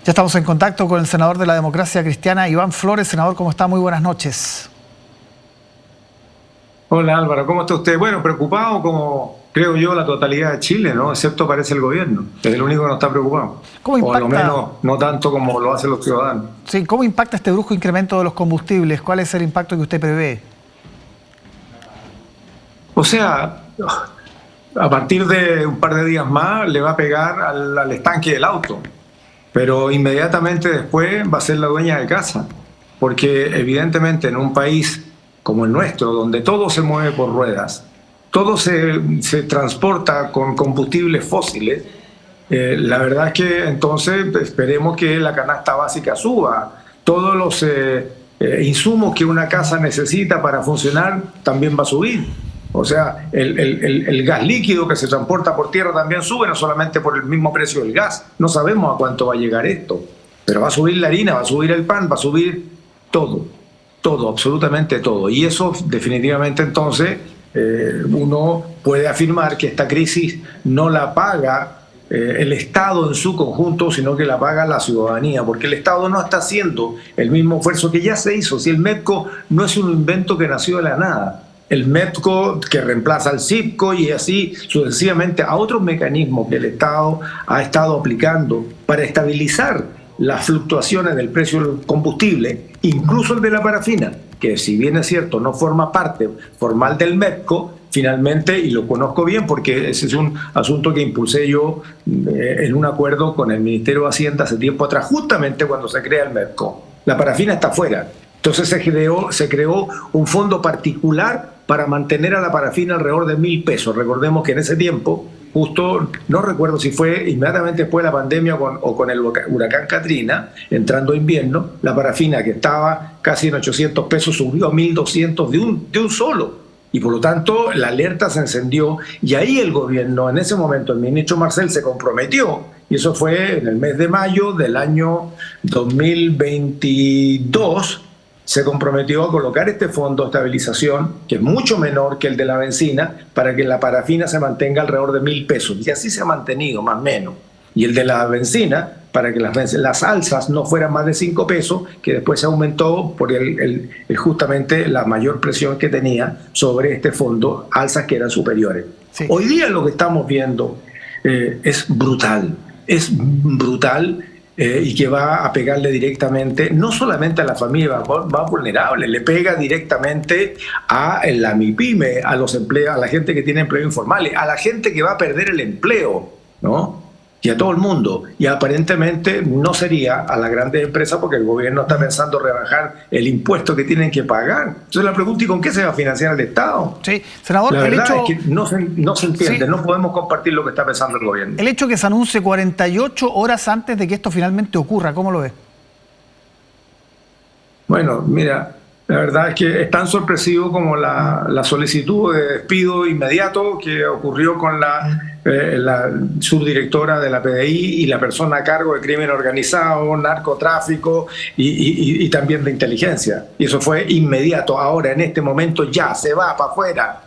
Ya estamos en contacto con el senador de la Democracia Cristiana, Iván Flores. Senador, ¿cómo está? Muy buenas noches. Hola Álvaro, ¿cómo está usted? Bueno, preocupado como creo yo la totalidad de Chile, ¿no? Excepto parece el gobierno, es el único que no está preocupado. ¿Cómo impacta? O a lo menos no tanto como lo hacen los ciudadanos. Sí, ¿cómo impacta este brusco incremento de los combustibles? ¿Cuál es el impacto que usted prevé? O sea, a partir de un par de días más le va a pegar al estanque del auto, pero inmediatamente después va a ser la dueña de casa, porque evidentemente en un país como el nuestro, donde todo se mueve por ruedas, todo se transporta con combustibles fósiles, la verdad es que entonces esperemos que la canasta básica suba. Todos los insumos que una casa necesita para funcionar también va a subir. O sea, el gas líquido que se transporta por tierra también sube, no solamente por el mismo precio del gas. No sabemos a cuánto va a llegar esto, pero va a subir la harina, va a subir el pan, va a subir todo. Todo, absolutamente todo. Y eso definitivamente entonces uno puede afirmar que esta crisis no la paga el Estado en su conjunto, sino que la paga la ciudadanía, porque el Estado no está haciendo el mismo esfuerzo que ya se hizo. Si el MEPCO no es un invento que nació de la nada, el MEPCO que reemplaza al CIPCO y así sucesivamente a otros mecanismos que el Estado ha estado aplicando para estabilizar las fluctuaciones del precio del combustible, incluso el de la parafina, que si bien es cierto no forma parte formal del MEPCO, finalmente, y lo conozco bien porque ese es un asunto que impulsé yo en un acuerdo con el Ministerio de Hacienda hace tiempo atrás, justamente cuando se crea el MEPCO. La parafina está fuera. Entonces se creó un fondo particular para mantener a la parafina alrededor de 1.000 pesos. Recordemos que en ese tiempo, justo, no recuerdo si fue inmediatamente después de la pandemia o con el huracán Katrina, entrando invierno, la parafina que estaba casi en 800 pesos subió a 1.200 de un solo. Y por lo tanto la alerta se encendió y ahí el gobierno, en ese momento el ministro Marcel se comprometió, y eso fue en el mes de mayo del año 2022, se comprometió a colocar este fondo de estabilización, que es mucho menor que el de la benzina, para que la parafina se mantenga alrededor de 1.000 pesos. Y así se ha mantenido, más o menos. Y el de la benzina, para que las alzas no fueran más de 5 pesos, que después se aumentó por justamente la mayor presión que tenía sobre este fondo, alzas que eran superiores. Sí. Hoy día lo que estamos viendo es brutal. Es brutal. Y que va a pegarle directamente, no solamente a la familia más vulnerable, le pega directamente a la MIPYME, a los empleados, a la gente que tiene empleo informal, a la gente que va a perder el empleo, ¿no? Y a todo el mundo. Y aparentemente no sería a las grandes empresas porque el gobierno está pensando rebajar el impuesto que tienen que pagar. Entonces la pregunta, ¿y con qué se va a financiar el Estado? Sí, senador, la verdad es que no se entiende, sí. No podemos compartir lo que está pensando el gobierno. El hecho que se anuncie 48 horas antes de que esto finalmente ocurra, ¿cómo lo ve? Bueno, mira, la verdad es que es tan sorpresivo como la solicitud de despido inmediato que ocurrió con la subdirectora de la PDI y la persona a cargo de crimen organizado, narcotráfico y también de inteligencia. Y eso fue inmediato. Ahora, en este momento, ya se va para afuera.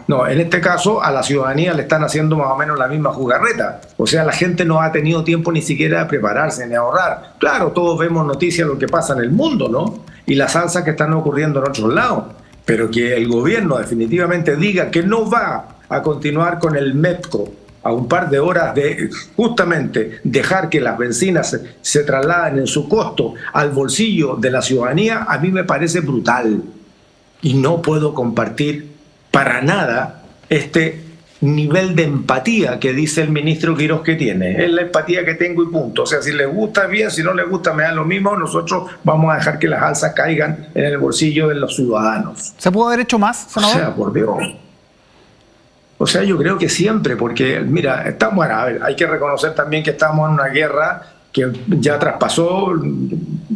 No, en este caso a la ciudadanía le están haciendo más o menos la misma jugarreta. O sea, la gente no ha tenido tiempo ni siquiera de prepararse ni ahorrar. Claro, todos vemos noticias de lo que pasa en el mundo, ¿no? Y las alzas que están ocurriendo en otros lados. Pero que el gobierno definitivamente diga que no va a continuar con el MEPCO a un par de horas de justamente dejar que las bencinas se trasladen en su costo al bolsillo de la ciudadanía, a mí me parece brutal. Y no puedo compartir para nada este nivel de empatía que dice el ministro Quirós que tiene. Es la empatía que tengo y punto. O sea, si les gusta bien, si no les gusta me da lo mismo, nosotros vamos a dejar que las alzas caigan en el bolsillo de los ciudadanos. ¿Se pudo haber hecho más, senador? O sea, por Dios. O sea, yo creo que siempre, porque mira, bueno, a ver, hay que reconocer también que estamos en una guerra que ya traspasó,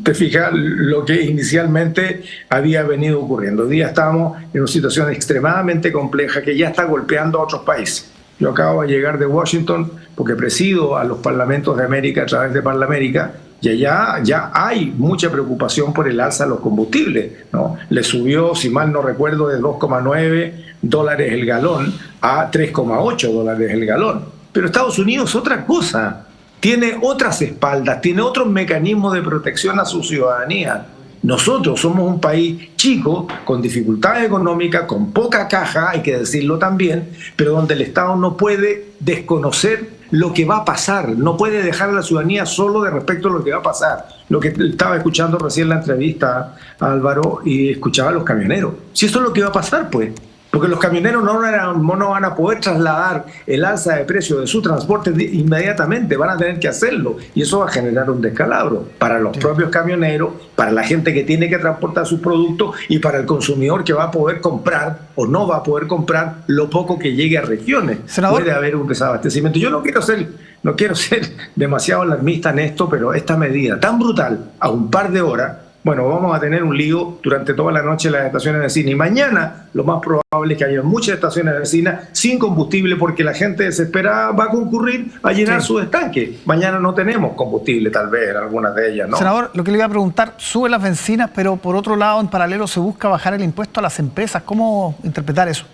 te fijas, lo que inicialmente había venido ocurriendo. Hoy día estamos en una situación extremadamente compleja que ya está golpeando a otros países. Yo acabo de llegar de Washington porque presido a los parlamentos de América a través de Parlamérica y allá ya hay mucha preocupación por el alza de los combustibles, ¿no? Le subió, si mal no recuerdo, de $2,9 el galón a $3,8 el galón. Pero Estados Unidos es otra cosa. tiene otras espaldas, tiene otros mecanismos de protección a su ciudadanía. Nosotros somos un país chico, con dificultades económicas, con poca caja, hay que decirlo también, pero donde el Estado no puede desconocer lo que va a pasar, no puede dejar a la ciudadanía solo de respecto a lo que va a pasar. Lo que estaba escuchando recién la entrevista a Álvaro y escuchaba a los camioneros. Si eso es lo que va a pasar, pues. Porque los camioneros no van a poder trasladar el alza de precio de su transporte inmediatamente, van a tener que hacerlo. Y eso va a generar un descalabro para los propios camioneros, para la gente que tiene que transportar sus productos y para el consumidor que va a poder comprar o no va a poder comprar lo poco que llegue a regiones. Senador, puede haber un desabastecimiento. Yo no quiero ser demasiado alarmista en esto, pero esta medida tan brutal, a un par de horas, bueno, vamos a tener un lío durante toda la noche en las estaciones de benzina. Y mañana lo más probable es que haya muchas estaciones de benzina sin combustible porque la gente desesperada va a concurrir a llenar sus estanques. Mañana no tenemos combustible, tal vez, en algunas de ellas, ¿no? Senador, lo que le iba a preguntar, sube las bencinas, pero por otro lado, en paralelo, se busca bajar el impuesto a las empresas. ¿Cómo interpretar eso?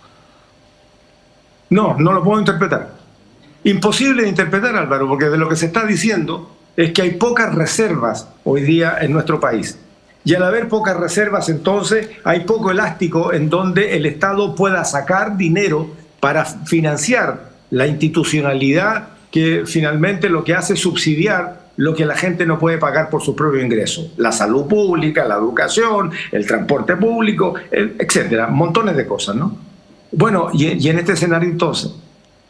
No lo puedo interpretar. Imposible de interpretar, Álvaro, porque de lo que se está diciendo es que hay pocas reservas hoy día en nuestro país. Y al haber pocas reservas, entonces hay poco elástico en donde el Estado pueda sacar dinero para financiar la institucionalidad que finalmente lo que hace es subsidiar lo que la gente no puede pagar por su propio ingreso. La salud pública, la educación, el transporte público, etcétera. Montones de cosas, ¿no? Bueno, y en este escenario entonces,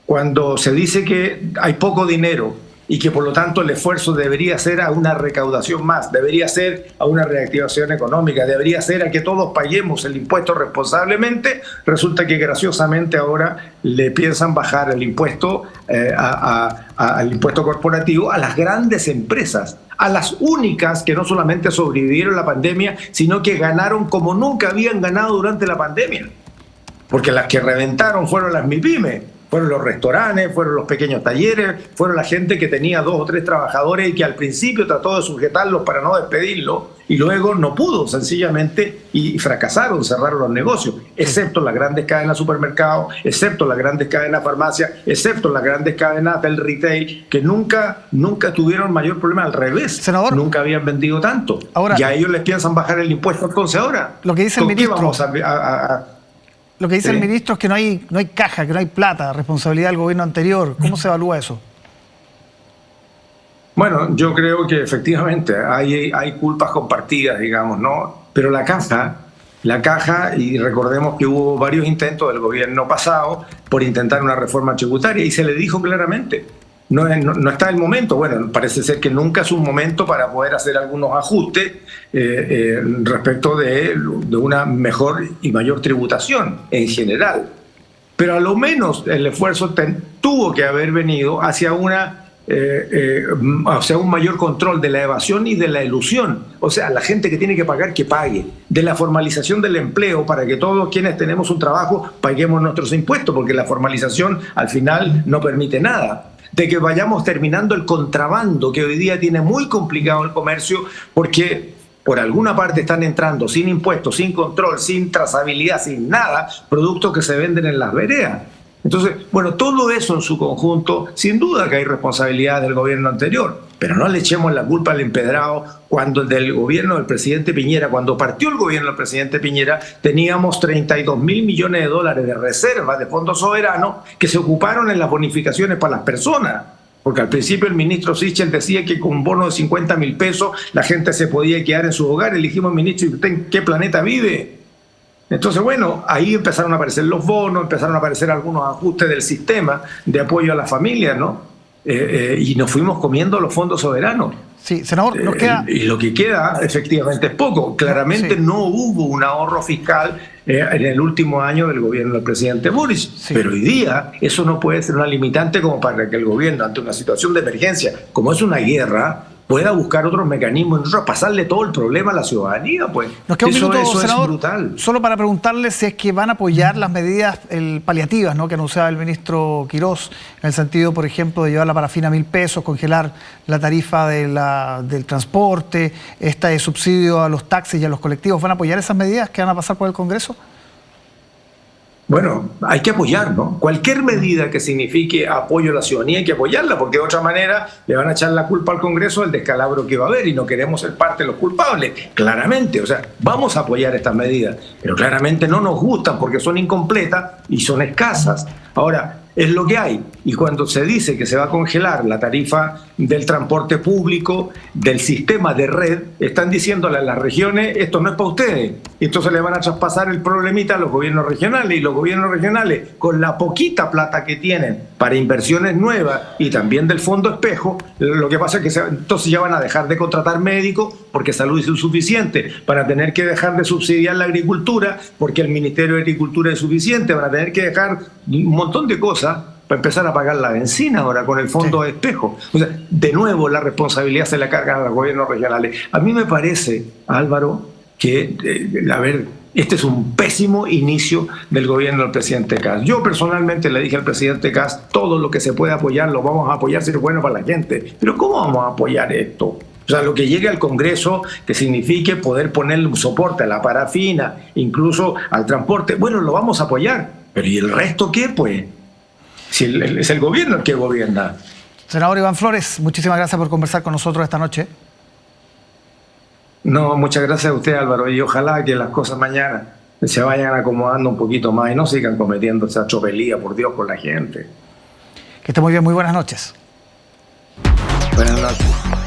cuando se dice que hay poco dinero y que por lo tanto el esfuerzo debería ser a una recaudación más, debería ser a una reactivación económica, debería ser a que todos paguemos el impuesto responsablemente, resulta que graciosamente ahora le piensan bajar el impuesto al impuesto corporativo a las grandes empresas, a las únicas que no solamente sobrevivieron la pandemia, sino que ganaron como nunca habían ganado durante la pandemia. Porque las que reventaron fueron las MIPYME, fueron los restaurantes, fueron los pequeños talleres, fueron la gente que tenía 2 o 3 trabajadores y que al principio trató de sujetarlos para no despedirlos y luego no pudo sencillamente y fracasaron, cerraron los negocios, excepto las grandes cadenas de supermercados, excepto las grandes cadenas de farmacias, excepto las grandes cadenas del retail, que nunca tuvieron mayor problema, al revés, senador, nunca habían vendido tanto. Ahora, y a ellos les piensan bajar el impuesto entonces ahora. Lo que dice el ministro, vamos lo que dice el ministro es que no hay caja, que no hay plata, responsabilidad del gobierno anterior. ¿Cómo se evalúa eso? Bueno, yo creo que efectivamente hay culpas compartidas, digamos, ¿no? Pero la caja, y recordemos que hubo varios intentos del gobierno pasado por intentar una reforma tributaria y se le dijo claramente, no está el momento. Bueno, parece ser que nunca es un momento para poder hacer algunos ajustes respecto de una mejor y mayor tributación en general. Pero a lo menos el esfuerzo tuvo que haber venido hacia un mayor control de la evasión y de la elusión. O sea, la gente que tiene que pagar, que pague. De la formalización del empleo, para que todos quienes tenemos un trabajo paguemos nuestros impuestos, porque la formalización al final no permite nada. De que vayamos terminando el contrabando, que hoy día tiene muy complicado el comercio, porque por alguna parte están entrando sin impuestos, sin control, sin trazabilidad, sin nada, productos que se venden en las veredas. Entonces, bueno, todo eso en su conjunto, sin duda que hay responsabilidad del gobierno anterior, pero no le echemos la culpa al empedrado cuando del gobierno del presidente Piñera, cuando partió el gobierno del presidente Piñera, teníamos 32.000 millones de dólares de reservas de fondos soberanos que se ocuparon en las bonificaciones para las personas. Porque al principio el ministro Sichel decía que con un bono de 50.000 pesos la gente se podía quedar en su hogar. Elegimos, ministro, ¿y usted en qué planeta vive? Entonces, bueno, ahí empezaron a aparecer los bonos, empezaron a aparecer algunos ajustes del sistema de apoyo a la familia, ¿no? Y nos fuimos comiendo los fondos soberanos. Sí, senador, nos queda... Y lo que queda, efectivamente, es poco. Claramente no hubo un ahorro fiscal en el último año del gobierno del presidente Boric. Sí. Pero hoy día eso no puede ser una limitante como para que el gobierno, ante una situación de emergencia, como es una guerra, pueda buscar otros mecanismos, nosotros pasarle todo el problema a la ciudadanía, pues. Nos queda un minuto, eso senador, es brutal. Solo para preguntarle si es que van a apoyar las medidas paliativas, ¿no?, que anunciaba el ministro Quirós, en el sentido, por ejemplo, de llevar la parafina a 1.000 pesos, congelar la tarifa del transporte, de subsidio a los taxis y a los colectivos. ¿Van a apoyar esas medidas que van a pasar por el Congreso? Bueno, hay que apoyar, ¿no? Cualquier medida que signifique apoyo a la ciudadanía hay que apoyarla, porque de otra manera le van a echar la culpa al Congreso del descalabro que va a haber y no queremos ser parte de los culpables, claramente. O sea, vamos a apoyar estas medidas, pero claramente no nos gustan porque son incompletas y son escasas. Ahora, es lo que hay. Y cuando se dice que se va a congelar la tarifa del transporte público, del sistema de red, están diciéndole a las regiones, esto no es para ustedes. Y entonces le van a traspasar el problemita a los gobiernos regionales, y los gobiernos regionales, con la poquita plata que tienen para inversiones nuevas y también del Fondo Espejo, lo que pasa es que entonces ya van a dejar de contratar médicos porque salud es insuficiente, van a tener que dejar de subsidiar la agricultura porque el Ministerio de Agricultura es insuficiente, van a tener que dejar un montón de cosas para empezar a pagar la benzina ahora con el Fondo de Espejo. O sea, de nuevo la responsabilidad se la cargan a los gobiernos regionales. A mí me parece, Álvaro, que, este es un pésimo inicio del gobierno del presidente Kast. Yo personalmente le dije al presidente Kast, todo lo que se puede apoyar lo vamos a apoyar si es bueno para la gente. Pero ¿cómo vamos a apoyar esto? O sea, lo que llegue al Congreso, que signifique poder ponerle un soporte a la parafina, incluso al transporte, bueno, lo vamos a apoyar. Pero ¿y el resto qué, pues? Si es el gobierno el que gobierna. Senador Iván Flores, muchísimas gracias por conversar con nosotros esta noche. No, muchas gracias a usted, Álvaro, y ojalá que las cosas mañana se vayan acomodando un poquito más y no sigan cometiendo esa tropelía, por Dios, con la gente. Que esté muy bien, muy buenas noches. Buenas noches.